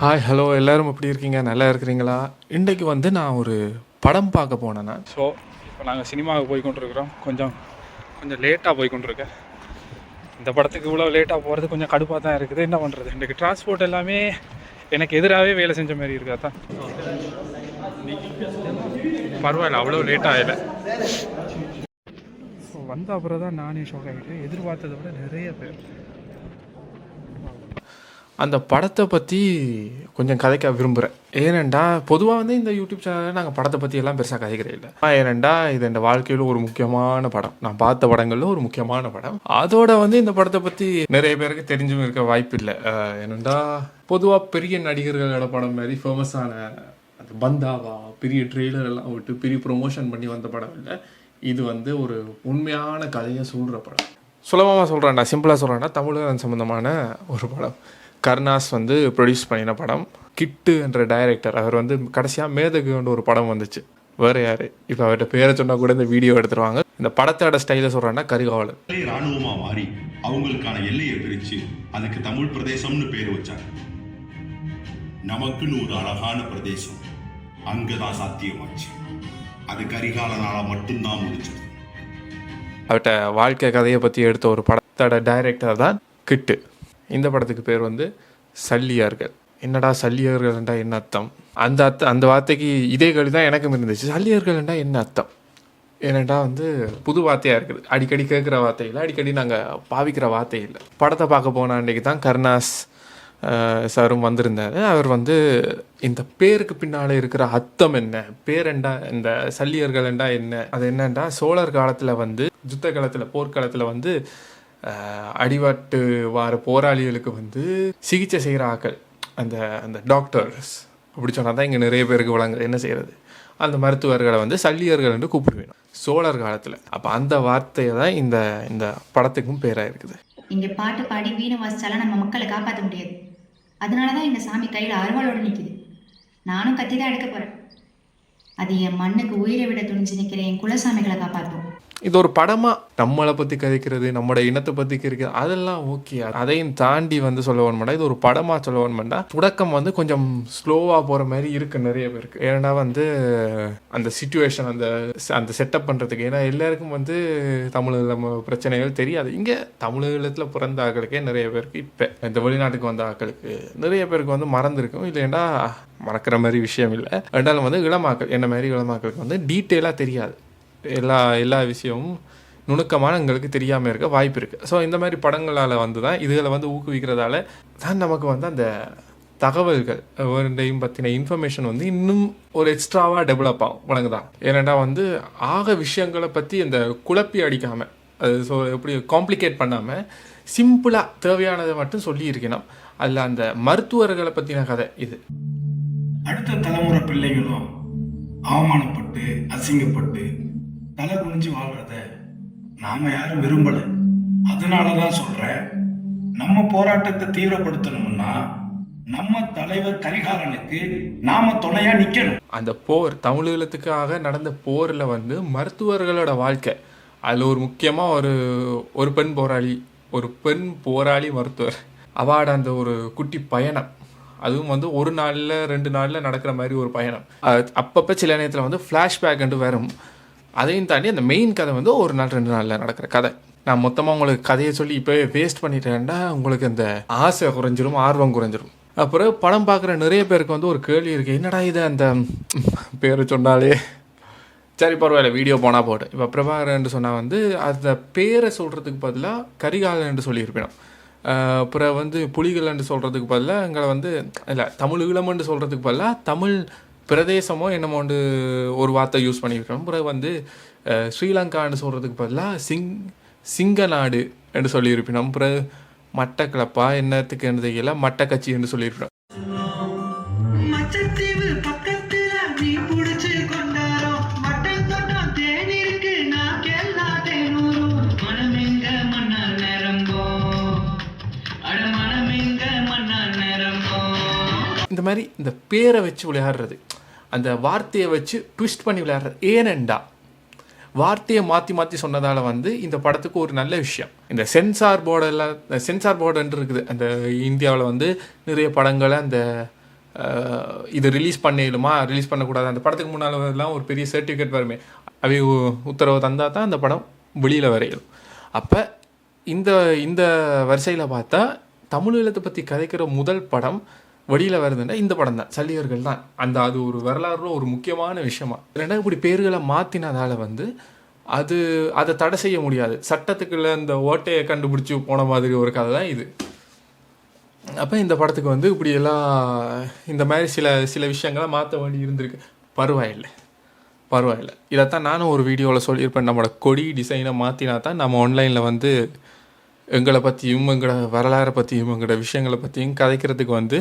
Hi hello எல்லோரும் எப்படி இருக்கீங்க? நல்லா இருக்கிறீங்களா? இன்றைக்கு வந்து நான் ஒரு படம் பார்க்க போனேன். ஸோ இப்போ நாங்கள் சினிமாவுக்கு போய் கொண்டிருக்கிறோம். கொஞ்சம் கொஞ்சம் லேட்டாக போய் கொண்டிருக்கேன். இந்த படத்துக்கு இவ்வளோ லேட்டாக போகிறது கொஞ்சம் கடுப்பாக தான் இருக்குது. என்ன பண்ணுறது, இன்றைக்கு டிரான்ஸ்போர்ட் எல்லாமே எனக்கு எதிராகவே வேலை செஞ்ச மாதிரி இருக்கா தான். பரவாயில்ல, அவ்வளோ லேட்டாக இல்லை. ஸோ வந்த அப்புறம் தான் நானே ஷாக் ஆகிட்டேன். எதிர்பார்த்ததை விட நிறைய பேர். அந்த படத்தை பற்றி கொஞ்சம் கதைக்க விரும்புகிறேன். ஏனெண்டா பொதுவாக வந்து இந்த யூடியூப் சேனலில் நாங்கள் படத்தை பற்றி எல்லாம் பெருசாக கதைக்கிறே இல்லை. ஏனெண்டா இது என் வாழ்க்கையில் ஒரு முக்கியமான படம், நான் பார்த்த படங்களில் ஒரு முக்கியமான படம். அதோட வந்து இந்த படத்தை பற்றி நிறைய பேருக்கு தெரிஞ்சும் இருக்க வாய்ப்பு இல்லை. ஏனெண்டா பொதுவாக பெரிய நடிகர்களோட படம் மாதிரி ஃபேமஸான அந்த பந்தாவா பெரிய ட்ரெய்லர் எல்லாம் விட்டு பெரிய ப்ரொமோஷன் பண்ணி வந்த படம் இல்லை. இது வந்து ஒரு உண்மையான கதையை சொல்கிற படம். சுலபமாக சொல்கிறேன்டா, சிம்பிளாக சொல்கிறேன்னா தமிழக சம்மந்தமான ஒரு படம். கருணாஸ் வந்து ப்ரொடியூஸ் பண்ணின படம். கிட்டு என்ற டைரக்டர், அவர் வந்து கடைசியாக மேதகுன்ற ஒரு படம் வந்துச்சு. வேறு யார், இப்போ அவர்கிட்ட பேரை சொன்னால் கூட இந்த வீடியோ எடுத்துருவாங்க. இந்த படத்தோட ஸ்டைலை சொல்கிறேன்னா கரிகாலன். ராணுவமாக மாறி அவங்களுக்கான எல்லையை பிரித்து அதுக்கு தமிழ் பிரதேசம்னு பேர் வச்சாங்க. நமக்குன்னு ஒரு அழகான பிரதேசம் அங்கதான் சாத்தியமாச்சு. அது கரிகாலனால மட்டும்தான் முடிச்சது. அவர்கிட்ட வாழ்க்கை கதையை பற்றி எடுத்த ஒரு படத்தோட டைரக்டர் தான் கிட்டு. இந்த படத்துக்கு பேர் வந்து சல்லியர்கள். என்னடா சல்லியர்கள்ண்டா என்ன அர்த்தம்? அந்த வார்த்தைக்கு இதே கேள்வி தான் எனக்கும் இருந்துச்சு. சல்லியர்கள்ண்டா என்ன அர்த்தம்? ஏன்னாண்டா வந்து புது வார்த்தையாக இருக்குது. அடிக்கடி கேட்குற வார்த்தை இல்லை, அடிக்கடி நாங்கள் பாவிக்கிற வார்த்தை இல்லை. படத்தை பார்க்க போன அன்றைக்கி தான் கருணாஸ் சாரும் வந்திருந்தார். அவர் வந்து இந்த பேருக்கு பின்னால் இருக்கிற அர்த்தம் என்ன, பேரெண்டா இந்த சல்லியர்கள்ண்டா என்ன, அது என்னண்டா சோழர் காலத்தில் வந்து யுத்த காலத்தில் போர்க்காலத்தில் வந்து அடிவாட்டு வார போராளிகளுக்கு வந்து சிகிச்சை செய்கிற ஆக்கள், அந்த அந்த டாக்டர்ஸ் அப்படி சொன்னால் தான் இங்கே நிறைய பேருக்கு வழங்குது. என்ன செய்கிறது, அந்த மருத்துவர்களை வந்து சல்லியர்கள் என்று கூப்பிடுவேணும் சோழர் காலத்தில். அப்போ அந்த வார்த்தையை தான் இந்த இந்த படத்துக்கும் பேராக இருக்குது. இங்கே பாட்டு பாடி வீணை வாசிச்சாலாம் நம்ம மக்களை காப்பாற்ற முடியாது. அதனால தான் எங்கள் சாமி கையில் அருவாளோடு நிற்கிது. நானும் கத்தி தான் எடுக்க போகிறேன். அது என் மண்ணுக்கு உயிரை விட துணிஞ்சு நிற்கிற என் குலசாமிகளை காப்பாற்றும். இது ஒரு படமாக நம்மளை பற்றி கதைக்கிறது, நம்மளோட இனத்தை பற்றி கதைக்கிறது, அதெல்லாம் ஓகே. அதையும் தாண்டி வந்து சொல்ல வேணுமெண்டா இது ஒரு படமாக சொல்ல வேணுமெண்டா தொடக்கம் வந்து கொஞ்சம் ஸ்லோவாக போகிற மாதிரி இருக்குது நிறைய பேருக்கு. ஏன்னா வந்து அந்த சிச்சுவேஷன் அந்த அந்த செட்டப் பண்ணுறதுக்கு, ஏன்னா எல்லாருக்கும் வந்து தமிழ் பிரச்சனைகள் தெரியாது. இங்கே தமிழகத்தில் பிறந்த ஆக்களுக்கே நிறைய பேருக்கு, இப்போ இந்த வெளிநாட்டுக்கு வந்த ஆக்களுக்கு நிறைய பேருக்கு வந்து மறந்துருக்கும். இல்லைன்னா மறக்கிற மாதிரி விஷயம் இல்லை. ரெண்டாலும் வந்து இளமாக்கள் என்ன மாதிரி இளமாக்களுக்கு வந்து டீட்டெயிலாக தெரியாது. எல்லா விஷயமும் நுணுக்கமான எங்களுக்கு தெரியாமல் இருக்க வாய்ப்பு இருக்குது. ஸோ இந்த மாதிரி படங்களால் வந்து தான் இதுகளை வந்து ஊக்குவிக்கிறதால தான் நமக்கு வந்து அந்த தகவல்கள் ரெண்டையும் பற்றின இன்ஃபர்மேஷன் வந்து இன்னும் ஒரு எக்ஸ்ட்ராவாக டெவலப் ஆகும். வழங்குதான். ஏன்னாண்டா வந்து விஷயங்களை பற்றி அந்த குழப்பி அடிக்காமல், அது எப்படி காம்ப்ளிகேட் பண்ணாமல் சிம்பிளாக தேவையானதை மட்டும் சொல்லி இருக்கணும். அதில் அந்த மருத்துவர்களை பற்றின கதை இது. அடுத்த தலைமுறை பிள்ளைகளும் அவமானப்பட்டு அசிங்கப்பட்டு தலை குனிஞ்சு வாழ்றத நாம யாரும் விரும்பல. அதனாலதான் சொல்றேன், நம்ம போராட்டத்தை தீவிரப்படுத்தணும்னா நம்ம தலைவர் கரிகாலனுக்கு நாம துணையா நிக்கணும். அந்த போர், தமிழீழத்துக்காக நடந்த போரில் வந்து மருத்துவர்களோட வாழ்க்கை, அதில் ஒரு முக்கியமாக ஒரு பெண் போராளி மருத்துவர் அவார்டு, அந்த ஒரு குட்டி பயணம், அதுவும் வந்து ஒரு நாளில் 2 நாளில் நடக்கிற மாதிரி ஒரு பயணம். அப்பப்போ சில நேரத்தில் வந்து ஃப்ளாஷ்பேக் வரும். அதையும் தாண்டி அந்த மெயின் கதை வந்து ஒரு நாள் 2 நாளில் நடக்கிற கதை. நான் மொத்தமாக உங்களுக்கு கதையை சொல்லி இப்போவே வேஸ்ட் பண்ணிட்டேன்டா உங்களுக்கு அந்த ஆசை குறைஞ்சிரும், ஆர்வம் குறைஞ்சிரும். அப்புறம் படம் பார்க்குற நிறைய பேருக்கு வந்து ஒரு கேள்வி இருக்குது, என்னடா இது அந்த பேரை சொன்னாலே சரி பரவாயில்ல வீடியோ போனால் போட்டு. இப்போ பிரபாகரன் சொன்னால் வந்து அந்த பேரை சொல்கிறதுக்கு பதிலாக கரிகாலன் என்று சொல்லியிருப்பேன். அப்புறம் வந்து புலிகள்ன்னு சொல்கிறதுக்கு பதிலாக எங்களை வந்து இல்லை தமிழ் ஈழம்னு சொல்கிறதுக்கு பதிலாக தமிழ் பிரதேசமோ என்னமோண்டு ஒரு வார்த்தை யூஸ் பண்ணியிருக்கோம். அப்புறம் வந்து ஸ்ரீலங்கான்னு சொல்கிறதுக்கு பதிலாக சிங்கநாடு என்று சொல்லியிருப்பினோம். அப்புறம் மட்டக்களப்பா என்னத்துக்கு என்ன தெரியல மட்டக்கட்சி என்று சொல்லியிருப்போம். இந்த மாதிரி இந்த பேரை வச்சு விளையாடுறது, அந்த வார்த்தையை வச்சு ட்விஸ்ட் பண்ணி விளையாடுறது. ஏனெண்டா வார்த்தையை மாற்றி மாற்றி சொன்னதால் வந்து இந்த படத்துக்கு ஒரு நல்ல விஷயம். இந்த சென்சார் போர்டெல்லாம், சென்சார் போர்டுன்னு இருக்குது அந்த இந்தியாவில் வந்து நிறைய படங்களை அந்த இது ரிலீஸ் பண்ணிடுமா ரிலீஸ் பண்ணக்கூடாது, அந்த படத்துக்கு முன்னால் எல்லாம் ஒரு பெரிய சர்டிஃபிகேட் வருமே, அவை உத்தரவு தந்தால் தான் அந்த படம் வெளியில் வரையும். அப்போ இந்த இந்த வரிசையில் பார்த்தா தமிழீழத்தை பற்றி கதைக்கிற முதல் படம் வெளியில் வருதுன்னா இந்த படம் தான், சல்லியர்கள் தான். அது ஒரு வரலாறுல ஒரு முக்கியமான விஷயமா. ரெண்டாவது இப்படி பேர்களை மாற்றினதால் அதை தடை செய்ய முடியாது, சட்டத்துக்குள்ள அந்த ஓட்டையை கண்டுபிடிச்சி போன மாதிரி ஒரு கதை தான் இது. அப்போ இந்த படத்துக்கு இப்படி எல்லாம் இந்த மாதிரி சில விஷயங்களை மாற்ற வேண்டி இருந்திருக்கு. பரவாயில்லை. இதைத்தான் நானும் ஒரு வீடியோவில் சொல்லியிருப்பேன், நம்மளோட கொடி டிசைனை மாற்றினா தான் நம்ம ஆன்லைனில் எங்களை பற்றியும் எங்களோட வரலாறை பற்றியும் எங்களோட விஷயங்களை பற்றியும் கதைக்கிறதுக்கு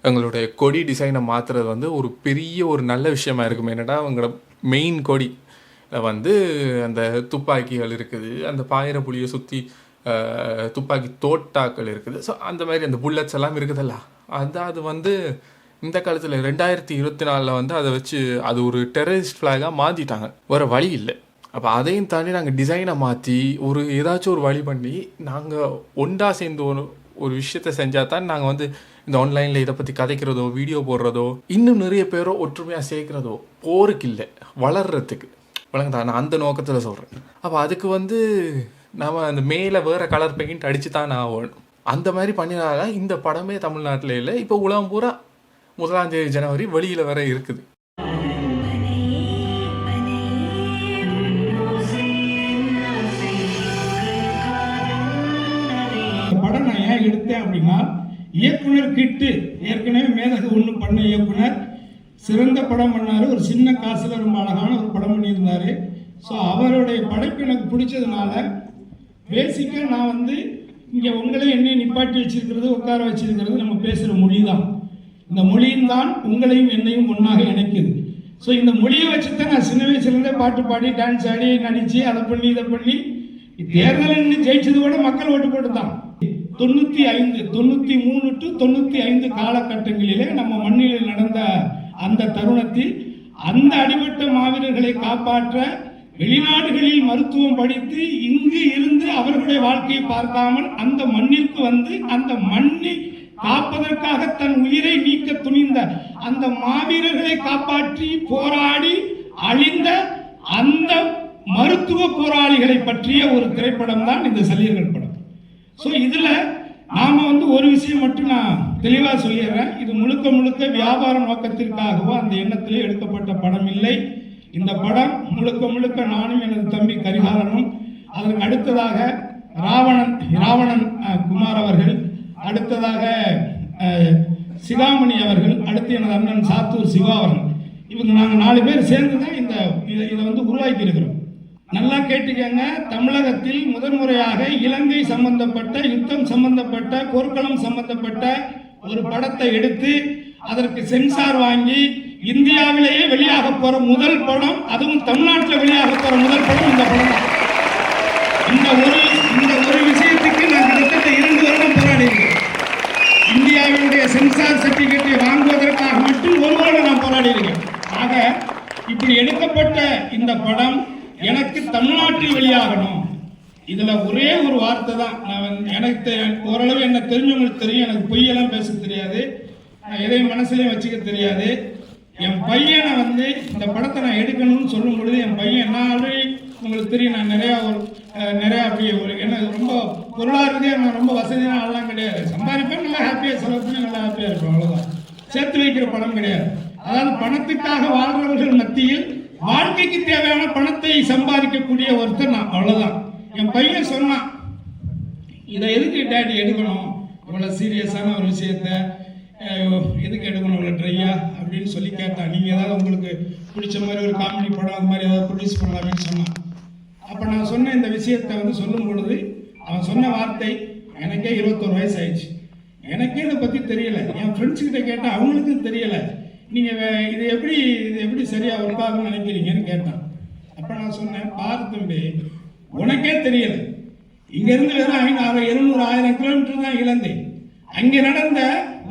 எங்களுடைய கொடி டிசைனை மாற்றுறது ஒரு பெரிய ஒரு நல்ல விஷயமா இருக்கும். என்னடா எங்களோட மெயின் கொடி அந்த துப்பாக்கிகள் இருக்குது, அந்த பாயிர புலியை சுற்றி துப்பாக்கி தோட்டாக்கள் இருக்குது. ஸோ அந்த மாதிரி அந்த புல்லட்ஸ் எல்லாம் இருக்குதல்ல, அது இந்த காலத்தில் 2024 அதை வச்சு அது ஒரு டெரரிஸ்ட் ஃப்ளாகாக மாற்றிட்டாங்க, வேறு வழி இல்லை. அப்போ அதையும் தாண்டி நாங்கள் டிசைனை மாற்றி ஏதாச்சும் ஒரு வழி பண்ணி நாங்கள் ஒன்றா சேர்ந்து ஒரு விஷயத்தை செஞ்சால் தான் நாங்கள் இந்த ஆன்லைனில் இதை பற்றி கதைக்கிறதோ வீடியோ போடுறதோ இன்னும் நிறைய பேரோ ஒற்றுமையாக சேர்க்குறதோ போருக்கு இல்லை, வளர்கிறதுக்கு வழங்குதா. நான் அந்த நோக்கத்தில் சொல்கிறேன். அப்போ அதுக்கு நம்ம அந்த மேலே வேறு கலர் பெயிண்ட் அடித்து தான் நான் ஆகணும். அந்த மாதிரி பண்ணினால்தான் இந்த படமே தமிழ்நாட்டில் இல்லை, இப்போ உலகம் பூரா 1ஆம் தேதி ஜனவரி வெளியில் வர இருக்குது. படம் நான் ஏன் எடுத்தேன் அப்படின்னா, இயக்குனர் கிட்டு ஏற்கனவே மேதகு ஒன்று பண்ண இயக்குனர் சிறந்த படம் பண்ணார், ஒரு சின்ன காசில் ரொம்ப அழகான ஒரு படம் பண்ணியிருந்தார். ஸோ அவருடைய படைப்பு எனக்கு பிடிச்சதுனால பேசிக்காக நான் இங்கே உங்களே என்னையும் நிப்பாட்டி வச்சிருக்கிறது, உட்கார வச்சிருக்கிறது நம்ம பேசுகிற மொழி தான். இந்த மொழியும் தான் உங்களையும் என்னையும் ஒன்றாக இணைக்குது. ஸோ இந்த மொழியை வச்சு தான் நான் சின்ன வயசுலேருந்தே பாட்டு பாடி டான்ஸ் ஆடி நடித்து அதை பண்ணி இதை பண்ணி தேர்தல் ஜெயிச்சது கூட மக்கள் ஓட்டு போட்டு தான். 95, 93 to 95 காலகட்டங்களிலே நம்ம மண்ணில் நடந்த அந்த தருணத்தில் அந்த அடிபட்ட மாவீரர்களை காப்பாற்ற வெளிநாடுகளில் மருத்துவம் படித்து இங்கு இருந்து அவர்களுடைய வாழ்க்கையை பார்க்காமல் அந்த மண்ணிற்கு அந்த மண்ணை காப்பதற்காக தன் உயிரை நீக்க துணிந்த அந்த மாவீரர்களை காப்பாற்றி போராடி அழிந்த அந்த மருத்துவ போராளிகளை பற்றிய ஒரு திரைப்படம் தான் இந்த சல்லியர்கள் படம். ஸோ இதில் நாம ஒரு விஷயம் மட்டும் நான் தெளிவாக சொல்லிடுறேன், இது முழுக்க வியாபார நோக்கத்திற்காகவோ அந்த எண்ணத்திலே எடுக்கப்பட்ட படம் இல்லை. இந்த படம் முழுக்க நானும் எனது தம்பி கரிகாலனும், அதற்கு அடுத்ததாக ராவணன் குமார் அவர்கள், அடுத்ததாக சிகாமணி அவர்கள், அடுத்து எனது அண்ணன் சாத்தூர் சிவா அவர்கள், இவங்க நாங்கள் 4 பேர் சேர்ந்து தான் இதை உருவாக்கி இருக்கிறோம். நல்லா கேட்டுக்கங்க, தமிழகத்தில் முதன்முறையாக இலங்கை சம்பந்தப்பட்ட யுத்தம் சம்பந்தப்பட்ட போர்க்களம் சம்பந்தப்பட்ட ஒரு படத்தை எடுத்து அதற்கு சென்சார் வாங்கி இந்தியாவிலேயே வெளியாக போற முதல் படம், அதுவும் தமிழ்நாட்டில் வெளியாக போற முதல் படம் இந்த படம். இந்த ஒரு விஷயத்துக்கு நான் கிட்டத்தட்ட 2 வருடம் போராடி இருக்கேன். இந்தியாவினுடைய சென்சார் சர்டிபிகேட்டை வாங்குவதற்காக மட்டும் 1 வருடம் நான் போராடி இருக்கேன். ஆக இப்படி எடுக்கப்பட்ட இந்த படம் எனக்கு தமிழ்நாட்டில் வெளியாகணும். இதுல ஒரே ஒரு வார்த்தை தான், எனக்கு ஓரளவு என்ன தெரிஞ்சவங்களுக்கு தெரியும், எனக்கு பொய்யெல்லாம் பேச தெரியாது, எதையும் மனசுலயும் வச்சுக்க தெரியாது. என் பையனை இந்த படத்தை நான் எடுக்கணும்னு சொல்லும் பொழுது என் பையன், நான் ஆல்ரெடி உங்களுக்கு தெரியும், நான் நிறையா அப்படி என்ன ரொம்ப பொருளாதாரத்தையும் நான் ரொம்ப வசதியான ஆள்லாம் கிடையாது, சம்பாதிப்பேன், நல்லா ஹாப்பியாக செலவு பண்ணி நல்லா ஹாப்பியாக இருப்பேன், அவ்வளோதான். சேர்த்து வைக்கிற படம் கிடையாது. அதாவது பணத்துக்காக வாழ்றவர்கள் மத்தியில் வாழ்க்கைக்கு தேவையான பணத்தை சம்பாதிக்கக்கூடிய ஒருத்தர் நான், அவ்வளவுதான். என் பையன் சொன்னான், இதை எதுக்கு டேடி எடுக்கணும், இவ்வளோ சீரியஸான ஒரு விஷயத்த எதுக்கு எடுக்கணும் இவ்வளோ ட்ரையா அப்படின்னு சொல்லி கேட்டான். நீங்கள் ஏதாவது உங்களுக்கு பிடிச்ச மாதிரி ஒரு காமெடி படம் அது மாதிரி ஏதாவது ப்ரொடியூஸ் பண்ணலாமேன்னு சொன்னான். அப்போ நான் சொன்ன இந்த விஷயத்தை சொல்லும் பொழுது அவன் சொன்ன வார்த்தை, எனக்கே 21 வயசு ஆயிடுச்சு, எனக்கே இதை பற்றி தெரியலை, என் ஃப்ரெண்ட்ஸுக்கிட்ட கேட்டால் அவங்களுக்கும் தெரியலை, நீங்கள் இது எப்படி சரியாக ஒர்க் ஆகும்னு நினைக்கிறீங்கன்னு கேட்டான். அப்போ நான் சொன்னேன், பாரு தம்பி, உனக்கே தெரியல, இங்கேருந்து வெறும் 700-1000 கிலோமீட்டர் தான் இலங்கை, அங்கே நடந்த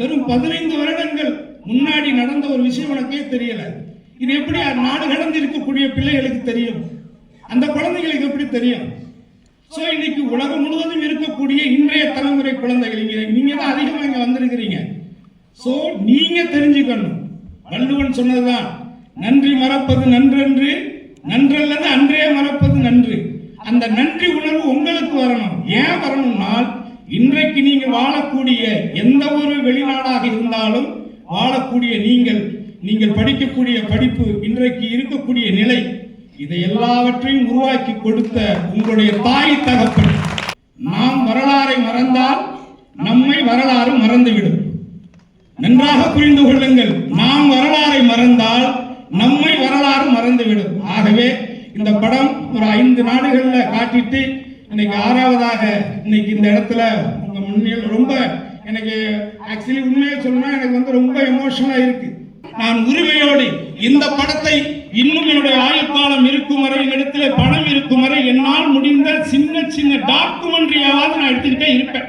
வெறும் 15 வருடங்கள் முன்னாடி நடந்த ஒரு விஷயம் உனக்கே தெரியல, இது எப்படி நாடு கடந்து இருக்கக்கூடிய பிள்ளைகளுக்கு தெரியும், அந்த குழந்தைகளுக்கு எப்படி தெரியும்? ஸோ இன்னைக்கு உலகம் முழுவதும் இருக்கக்கூடிய இன்றைய தலைமுறை குழந்தைகள், நீங்க தான் அதிகமாக இங்கே வந்திருக்கிறீங்க. சோ நீங்க தெரிஞ்சுக்கணும், வள்ளுவன் சொன்னதுதான், நன்றி மறப்பது நன்றன்று, நன்றல்லது அன்றே மறப்பது நன்று. அந்த நன்றி உணர்வு உங்களுக்கு வரணும். ஏன் வரணும்னால், இன்றைக்கு நீங்க வாழக்கூடிய எந்த ஒரு வெளிநாடாக இருந்தாலும் வாழக்கூடிய நீங்கள் படிக்கக்கூடிய படிப்பு, இன்றைக்கு இருக்கக்கூடிய நிலை, இதை எல்லாவற்றையும் உருவாக்கி கொடுத்த உங்களுடைய தாய் தகப்பன். நாம் வரலாறை மறந்தால் நம்மை வரலாறு மறந்துவிடும். நன்றாக புரிந்து கொள்ளுங்கள், நாம் வரலாறை மறந்தால் நம்மை வரலாறு மறந்துவிடும். ஆகவே இந்த படம் ஒரு 5 நாடுகள்ல காட்டிட்டு இன்னைக்கு 6வதாக இன்னைக்கு இந்த இடத்துல உங்க முன்னில் ரொம்ப எனக்கு ஆக்சுவலி உண்மையை சொல்லணும்னா எனக்கு வந்து ரொம்ப எமோஷனலா இருக்கு. நான் உரிமையோடு இந்த படத்தை இன்னும் என்னுடைய ஆயுட்காலம் இருக்கும் வரை, இடத்துல பணம் இருக்கும் வரை என்னால் முடிந்த சின்ன சின்ன டாக்குமெண்ட்ரியாவது நான் எடுத்துக்கிட்டே இருப்பேன்.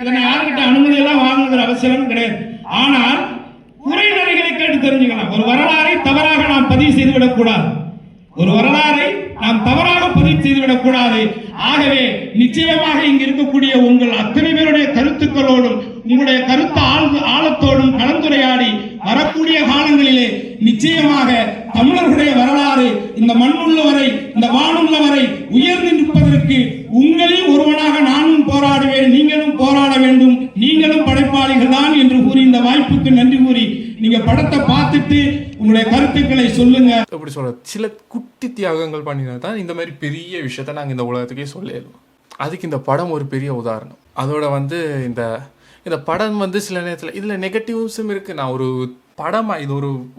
இதை நான் யாருக்கிட்ட அனுமதி எல்லாம் வாங்குகிற அவசியம் கிடையாது. ஆனால் குறைநறைகளை கேட்டு தெரிஞ்சுக்கலாம். ஒரு வரலாறை தவறாக நாம் பதிவு செய்துவிடக் கூடாது. ஒரு வரலாறை நாம் தவறாக பதிவு செய்துவிடக் கூடாது. ஆகவே நிச்சயமாக இங்கு இருக்கக்கூடிய உங்கள் அத்தனை பேருடைய கருத்துக்களோடும் உங்களுடைய கருத்து ஆழத்தோடும் கலந்துரையாடி வரக்கூடிய காலங்களிலே நிச்சயமாக தமிழர்களுடைய வரலாறு இந்த மண்ணுள்ளவரை, இந்த வானுள்ளவரை உயர்ந்து நிற்பதற்கு உங்களில் ஒருவனாக நானும் போராடுவேன், நீங்களும் போராட வேண்டும், நீங்களும் படைப்பாளிகள் தான் என்று கூறி இந்த வாய்ப்புக்கு நன்றி கூறி நீங்க படத்தை பார்த்துட்டு உங்களுடைய கருத்துக்களை சொல்லுங்க. எப்படி சொல்ற, சில குட்டி தியாகங்கள் பண்ணினா தான் இந்த மாதிரி பெரிய விஷயத்த நாங்கள் இந்த உலகத்துக்கே சொல்லலாம். அதுக்கு இந்த படம் ஒரு பெரிய உதாரணம். அதோட வந்து இந்த படம் வந்து சில நேரத்தில் இதில் நெகட்டிவ்ஸும் இருக்குது. நான் ஒரு படமாக இது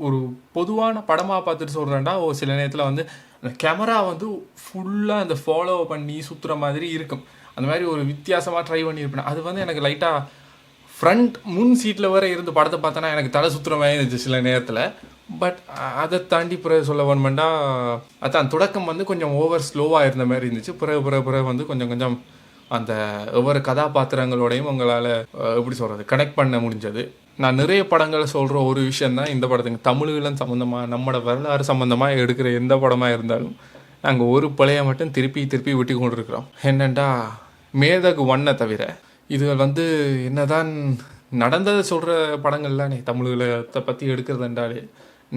ஒரு பொதுவான படமாக பார்த்துட்டு சொல்கிறேன்டா, சில நேரத்தில் வந்து அந்த கேமரா வந்து ஃபுல்லாக அந்த ஃபாலோ பண்ணி சுற்றுற மாதிரி இருக்கும். அந்த மாதிரி ஒரு வித்தியாசமாக ட்ரை பண்ணியிருப்பேன். அது வந்து எனக்கு லைட்டாக ஃப்ரண்ட் முன் சீட்டில் வர இருந்து படத்தை பார்த்தோன்னா எனக்கு தலை சுற்றுற மாதிரி இருந்துச்சு சில நேரத்தில். பட் அதை தாண்டி பிறகு சொல்ல வேணுமெண்டா, அதான் தொடக்கம் வந்து கொஞ்சம் ஓவர் ஸ்லோவாக இருந்த மாதிரி இருந்துச்சு. பிறகு வந்து கொஞ்சம் அந்த ஒவ்வொரு கதாபாத்திரங்களோடையும் உங்களால் எப்படி சொல்கிறது கனெக்ட் பண்ண முடிஞ்சது. நான் நிறைய படங்களை சொல்கிற ஒரு விஷயந்தான் இந்த படத்துக்கு, தமிழீழம் சம்மந்தமாக நம்மளோட வரலாறு சம்மந்தமாக எடுக்கிற எந்த படமாக இருந்தாலும் நாங்கள் ஒரு பழைய மட்டும் திருப்பி விட்டு கொண்டிருக்கிறோம். என்னென்னா மேதகு 1 தவிர இதுகள் வந்து என்னதான் நடந்ததை சொல்கிற படங்கள்லானே, தமிழீழத்தை பற்றி எடுக்கிறது என்றாலே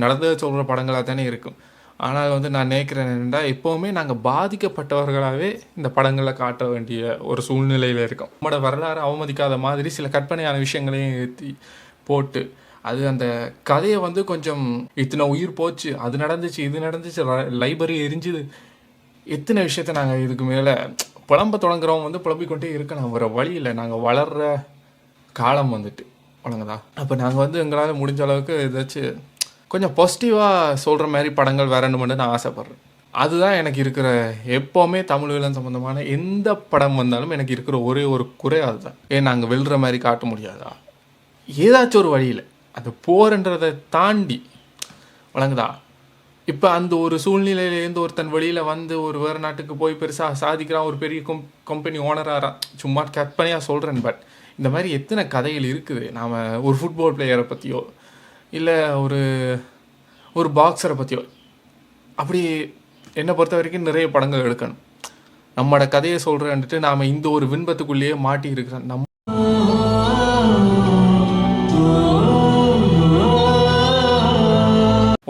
நடந்ததை சொல்கிற படங்களாக தானே இருக்கும். ஆனால் வந்து நான் நினைக்கிறேன் என்னென்னா, எப்போவுமே நாங்கள் பாதிக்கப்பட்டவர்களாகவே இந்த படங்களை காட்ட வேண்டிய ஒரு சூழ்நிலையில் இருக்கோம். நம்மளோட வரலாறு அவமதிக்காத மாதிரி சில கற்பனையான விஷயங்களையும் ஏற்றி போட்டு அது அந்த கதையை வந்து கொஞ்சம் இத்தனை உயிர் போச்சு, அது நடந்துச்சு, இது நடந்துச்சு, லைப்ரரி எரிஞ்சுது, எத்தனை விஷயத்த நாங்கள் இதுக்கு மேலே புலம்ப தொடங்குறவங்க வந்து புலம்பிக்கொண்டே இருக்கணும். வர வழி இல்லை. நாங்கள் வளர்கிற காலம் வந்துட்டு வழங்குதா. அப்போ நாங்கள் வந்து எங்களால் முடிஞ்ச அளவுக்கு ஏதாச்சும் கொஞ்சம் பாசிட்டிவாக சொல்கிற மாதிரி படங்கள் வரணும்னு நான் ஆசைப்பட்றேன். அதுதான் எனக்கு இருக்கிற, எப்போவுமே தமிழீழம் சம்மந்தமான எந்த படம் வந்தாலும் எனக்கு இருக்கிற ஒரே ஒரு குறை அதுதான். நாங்கள் வெல்ற மாதிரி காட்ட முடியாதா, ஏதாச்சும் ஒரு வழியில் அது போர்ன்றதை தாண்டி வழங்குதா. இப்போ அந்த ஒரு சூழ்நிலையிலேருந்து ஒருத்தன் வெளியில் வந்து ஒரு வேறு நாட்டுக்கு போய் பெருசாக சாதிக்கிறான், ஒரு பெரிய கம்பெனி ஓனராகிறான், சும்மா கற்பனையாக சொல்கிறேன். பட் இந்த மாதிரி எத்தனை கதைகள் இருக்குது. நாம் ஒரு ஃபுட்பால் பிளேயரை பற்றியோ இல்லை ஒரு பாக்ஸரை பற்றியோ, அப்படி என்னை பொறுத்த வரைக்கும் நிறைய படங்கள் எடுக்கணும். நம்மளோட கதையை சொல்கிறேன்ட்டு நாம் இந்த ஒரு விண்பத்துக்குள்ளேயே மாட்டி இருக்கிறோம். நம்ம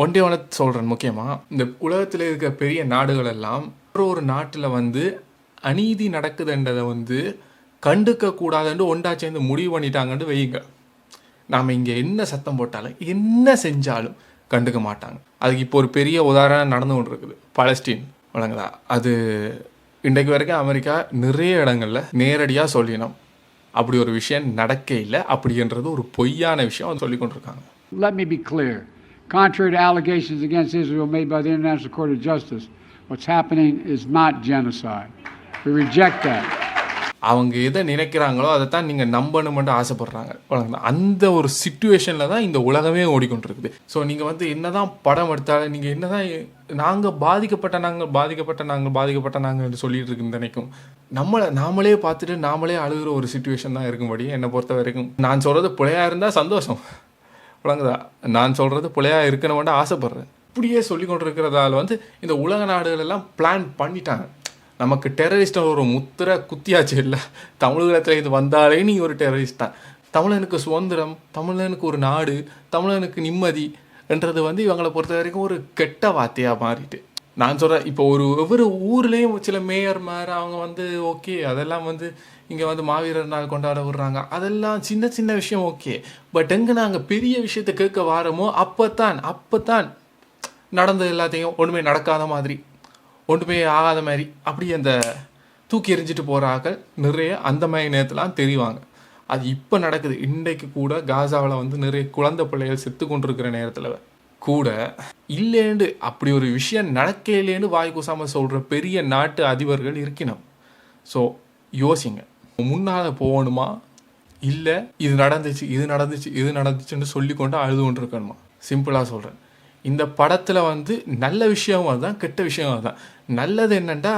ஒன்றே ஒன்று சொல்கிறேன், முக்கியமாக இந்த உலகத்தில் இருக்க பெரிய நாடுகள் எல்லாம் ஒரு நாட்டில் வந்து அநீதி நடக்குதுன்றதை வந்து கண்டுக்க கூடாதுன்னு ஒன்றா சேர்ந்து முடிவு பண்ணிட்டாங்கன்னு வையுங்க. நாம் இங்கே என்ன சத்தம் போட்டாலும் என்ன செஞ்சாலும் கண்டுக்க மாட்டாங்க. அதுக்கு இப்போ ஒரு பெரிய உதாரணம் நடந்து கொண்டு இருக்குது, பலஸ்டீன் வழங்குதா. அது இன்றைக்கு வரைக்கும் அமெரிக்கா நிறைய இடங்களில் நேரடியாக சொல்லினோம், அப்படி ஒரு விஷயம் நடக்க இல்லை அப்படின்றது ஒரு பொய்யான விஷயம் சொல்லி கொண்டிருக்காங்க. Let me be clear. Contrary to allegations against Israel made by the International Court of Justice, what's happening is not genocide. We reject that. அவங்க எதை நினைக்கிறாங்களோ அதை தான் நீங்கள் நம்பணுமென்று ஆசைப்படுறாங்க. அந்த ஒரு சிச்சுவேஷனில் தான் இந்த உலகமே ஓடிக்கொண்டிருக்குது. ஸோ நீங்கள் வந்து என்ன தான் படம் எடுத்தாலும் நீங்கள் என்ன தான் நாங்கள் பாதிக்கப்பட்ட நாங்கள் என்று சொல்லிட்டு இருக்கு நினைக்கும், நாமளே பார்த்துட்டு நாமளே அழுகிற ஒரு சிச்சுவேஷன் தான் இருக்கும்படி என்னை பொறுத்த வரைக்கும். நான் சொல்கிறது பிழையாக இருந்தால் சந்தோஷம் வழங்குதா, நான் சொல்கிறது பிழையாக இருக்கணும்னு ஆசைப்பட்றேன். இப்படியே சொல்லி கொண்டிருக்கிறதால வந்து இந்த உலக நாடுகள் எல்லாம் பிளான் பண்ணிட்டாங்க. நமக்கு டெரரிஸ்ட் ஒரு முத்திரை குத்தியாச்சு இல்லை, தமிழகத்தில் இது வந்தாலே நீ ஒரு டெரரிஸ்ட் தான். தமிழனுக்கு சுதந்திரம், தமிழனுக்கு ஒரு நாடு, தமிழனுக்கு நிம்மதி என்றது வந்து இவங்களை பொறுத்த வரைக்கும் ஒரு கெட்ட வார்த்தையாக மாறிட்டு. நான் சொல்கிறேன், இப்போ ஒவ்வொரு ஊர்லேயும் சில மேயர்மார் அவங்க வந்து ஓகே, அதெல்லாம் வந்து இங்கே வந்து மாவீரர் நாள் கொண்டாட விடுறாங்க, அதெல்லாம் சின்ன சின்ன விஷயம் ஓகே. பட் எங்கே நாங்கள் பெரிய விஷயத்தை கேட்க வாரமோ அப்போத்தான் நடந்தது எல்லாத்தையும் ஒன்றுமே நடக்காத மாதிரி, ஒன்றுமே ஆகாத மாதிரி அப்படி அந்த தூக்கி எறிஞ்சிட்டு போகிறார்கள் நிறைய அந்த மாதிரி நேரத்துலாம் தெரிவாங்க. அது இப்போ நடக்குது. இன்றைக்கு கூட காசாவில் வந்து நிறைய குழந்தை பிள்ளைகள் செத்து கொண்டிருக்கிற நேரத்தில் கூட இல்லைன்னு அப்படி ஒரு விஷயம் நடக்கலேன்னு வாய் கூசாமல் சொல்கிற பெரிய நாட்டு அதிபர்கள் இருக்கணும். ஸோ யோசிங்க, முன்னால் போகணுமா இல்லை இது நடந்துச்சுன்னு சொல்லி கொண்டு அழுது கொண்டு இருக்கணுமா? சிம்பிளாக சொல்கிறேன், இந்த படத்தில் வந்து நல்ல விஷயம் அதுதான், கெட்ட விஷயம் அதுதான். நல்லது என்னென்னா,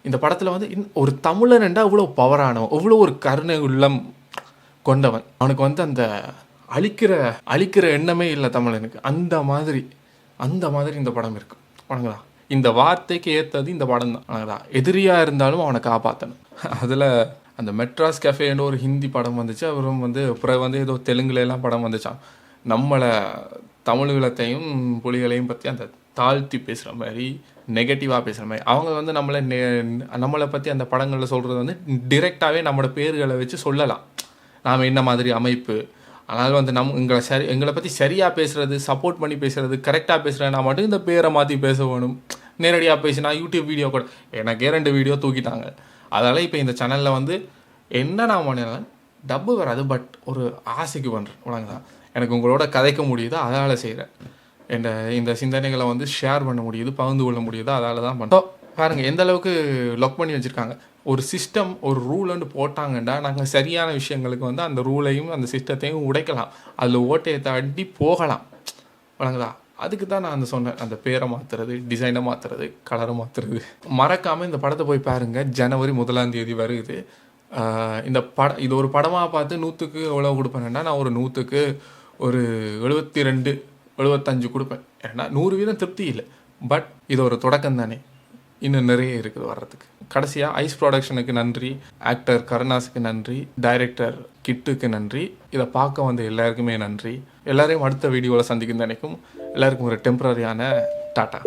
இந்த படத்தில் வந்து ஒரு தமிழன்டா அவ்வளோ பவரானவன், அவ்வளோ ஒரு கருணை உள்ளம் கொண்டவன், அவனுக்கு வந்து அந்த அழிக்கிற எண்ணமே இல்லை தமிழனுக்கு. அந்த மாதிரி இந்த படம் இருக்கு. வணங்கதா, இந்த வார்த்தைக்கு ஏற்றது இந்த படம் தான். வணங்கதா, எதிரியாக இருந்தாலும் அவனை காப்பாற்றணும். அதில் அந்த மெட்ராஸ் கஃபேன்னு ஒரு ஹிந்தி படம் வந்துச்சு. அவரும் வந்து அப்புறம் வந்து ஏதோ தெலுங்குலாம் படம் வந்துச்சான். நம்மளை தமிழீழத்தையும் புலிகளையும் பற்றி அந்த தாழ்த்தி பேசுகிற மாதிரி, நெகட்டிவாக பேசுகிற மாதிரி அவங்க வந்து நம்மளை பற்றி அந்த படங்களில் சொல்கிறது வந்து டிரெக்டாகவே நம்மளோட பேர்களை வச்சு சொல்லலாம், நாம் என்ன மாதிரி அமைப்பு. ஆனால் வந்து எங்களை பற்றி சரியாக பேசுகிறது, சப்போர்ட் பண்ணி பேசுகிறது, கரெக்டாக பேசுகிறேன்னா மட்டும் இந்த பேரை மாற்றி பேச வேணும். நேரடியாக பேசினா யூடியூப் வீடியோ கூட எனக்கே 2 வீடியோ தூக்கிட்டாங்க. அதனால் இப்போ இந்த சேனலில் வந்து என்ன நான் பண்ணிடலாம், டப்பு வராது, பட் ஒரு ஆசைக்கு பண்ணுறேன். உலகதான் எனக்கு உங்களோட கதைக்க முடியுது, அதனால் செய்கிறேன். இந்த சிந்தனைகளை வந்து ஷேர் பண்ண முடியுது, பகிர்ந்து கொள்ள முடியுது, அதனால தான் பண்ணுறோம். பாருங்கள் எந்த அளவுக்கு லொக் பண்ணி வச்சுருக்காங்க. ஒரு சிஸ்டம், ஒரு ரூல்னு போட்டாங்கண்டா நாங்கள் சரியான விஷயங்களுக்கு வந்து அந்த ரூலையும் அந்த சிஸ்டத்தையும் உடைக்கலாம், அதில் ஓட்டையை தாண்டி போகலாம். வழங்குதா, அதுக்கு தான் நான் சொன்னேன், அந்த பேரை மாற்றுறது, டிசைனை மாற்றுறது, கலரை மாற்றுறது. மறக்காமல் இந்த படத்தை போய் பாருங்கள். ஜனவரி 1ஆம் தேதி வருது. இது ஒரு படமாக பார்த்து 100க்கு எவ்வளோ கொடுப்பேன்னா, நான் ஒரு 100க்கு ஒரு 72 75 கொடுப்பேன். ஏன்னா 100% திருப்தி இல்லை, பட் இது ஒரு தொடக்கம் தானே, இன்னும் நிறைய இருக்குது வர்றதுக்கு. கடைசியாக ஐஸ் ப்ரொடக்ஷனுக்கு நன்றி, ஆக்டர் கருணாஸுக்கு நன்றி, டைரக்டர் கிட்டுக்கு நன்றி, இதை பார்க்க வந்து எல்லாருக்குமே நன்றி. எல்லாரையும் அடுத்த வீடியோவில் சந்திக்கும் நினைக்கும் எல்லாருக்கும் ஒரு டெம்பரரியான டாட்டா.